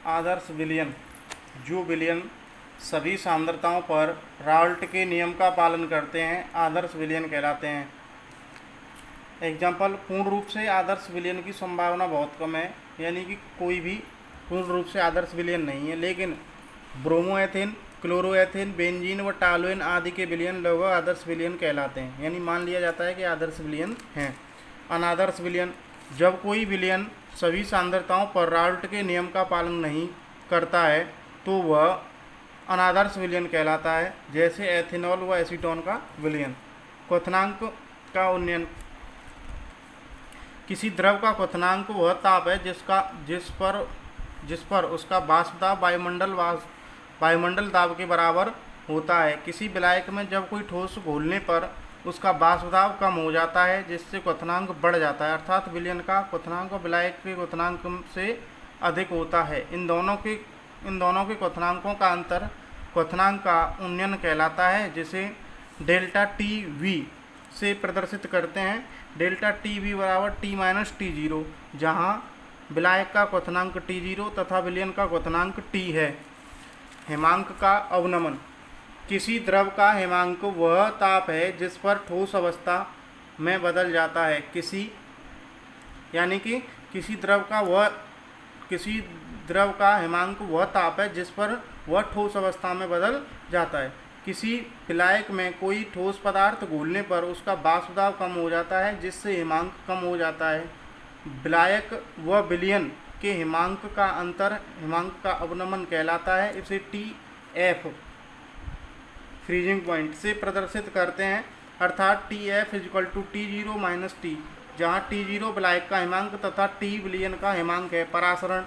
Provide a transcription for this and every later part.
आदर्श विलयन। जो विलयन सभी सांद्रताओं पर राल्ट के नियम का पालन करते हैं आदर्श विलयन कहलाते हैं। एग्जाम्पल, पूर्ण रूप से आदर्श विलयन की संभावना बहुत कम है, यानी कि कोई भी पूर्ण रूप से आदर्श विलयन नहीं है, लेकिन ब्रोमोएथेन, क्लोरोएथेन, बेंजीन व टॉलुएन आदि के विलयन लगभग आदर्श विलयन कहलाते हैं, यानी मान लिया जाता है कि आदर्श विलयन हैं। अनादर्श विलयन, जब कोई विलयन सभी सांद्रताओं पर राल्ट के नियम का पालन नहीं करता है तो वह अनादर्श विलयन कहलाता है, जैसे एथेनॉल व एसीटोन का विलयन। क्वथनांक का उन्नयन, किसी द्रव का क्वथनांक वह ताप है जिस पर उसका वाष्प दाब वायुमंडल दाब के बराबर होता है। किसी विलायक में जब कोई ठोस घोलने पर उसका वाष्प दाब कम हो जाता है, जिससे क्वथनांक बढ़ जाता है, अर्थात विलयन का क्वथनांक विलायक के क्वथनांक से अधिक होता है। इन दोनों के क्वथनांकों का अंतर क्वथनांक का उन्नयन कहलाता है, जिसे डेल्टा टी वी से प्रदर्शित करते हैं। डेल्टा टी वी बराबर टी माइनस टी जीरो, जहाँ विलायक का क्वथनांक टी जीरो तथा विलयन का क्वथनांक टी है। हिमांक का अवनमन, किसी द्रव का हिमांक वह ताप है जिस पर ठोस अवस्था में बदल जाता है। किसी द्रव का हिमांक वह ताप है जिस पर वह ठोस अवस्था में बदल जाता है। किसी विलायक में कोई ठोस पदार्थ घोलने पर उसका वाष्प दाब कम हो जाता है, जिससे हिमांक कम हो जाता है। विलायक व विलयन के हिमांक का अंतर हिमांक का अवनमन कहलाता है। इसे टी एफ फ्रीजिंग पॉइंट से प्रदर्शित करते हैं, अर्थात T F is equal to T zero minus T, जहाँ टी जीरो विलायक का हिमांक तथा टी विलयन का हिमांक है। परासरण,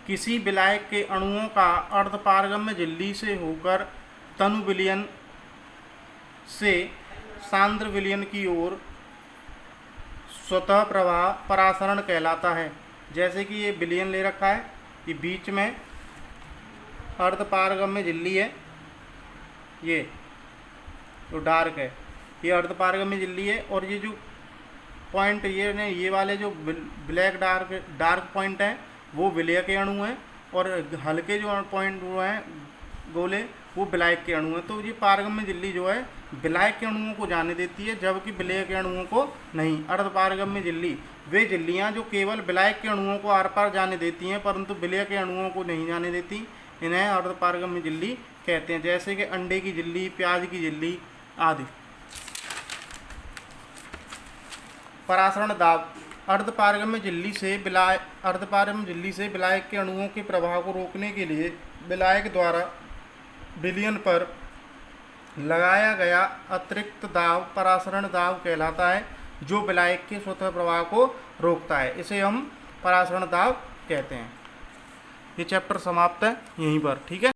किसी विलायक के अणुओं का अर्धपारगम्य झिल्ली से होकर तनु विलयन से सांद्र विलयन की ओर स्वतः प्रवाह परासरण कहलाता है। जैसे कि ये विलयन ले रखा है, ये बीच में अर्धपारगम्य झिल्ली है, ये जो डार्क है ये अर्धपारगम्य झिल्ली है, और ये जो पॉइंट ये वाले जो ब्लैक डार्क पॉइंट हैं वो विलय के अणु हैं, और हल्के जो पॉइंट वो हैं गोले वो विलायक के अणु हैं। तो ये पारगम्य झिल्ली जो है विलायक के अणुओं को जाने देती है, जबकि विलय के अणुओं को नहीं। अर्धपारगम्य झिल्ली वे झिल्लियाँ जो केवल विलायक के अणुओं को आर पार जाने देती हैं परंतु विलय के अणुओं को नहीं जाने देती, इन्हें अर्धपारगम्य झिल्ली कहते हैं, जैसे कि अंडे की झिल्ली, प्याज की झिल्ली आदि। परासरण दाब, अर्धपारगम्य झिल्ली से विलायक के अणुओं के प्रवाह को रोकने के लिए विलायक द्वारा विलयन पर लगाया गया अतिरिक्त दाब परासरण दाब कहलाता है, जो विलायक के स्वतः प्रवाह को रोकता है। इसे हम परासरण दाब कहते हैं। ये चैप्टर समाप्त है यहीं पर, ठीक है।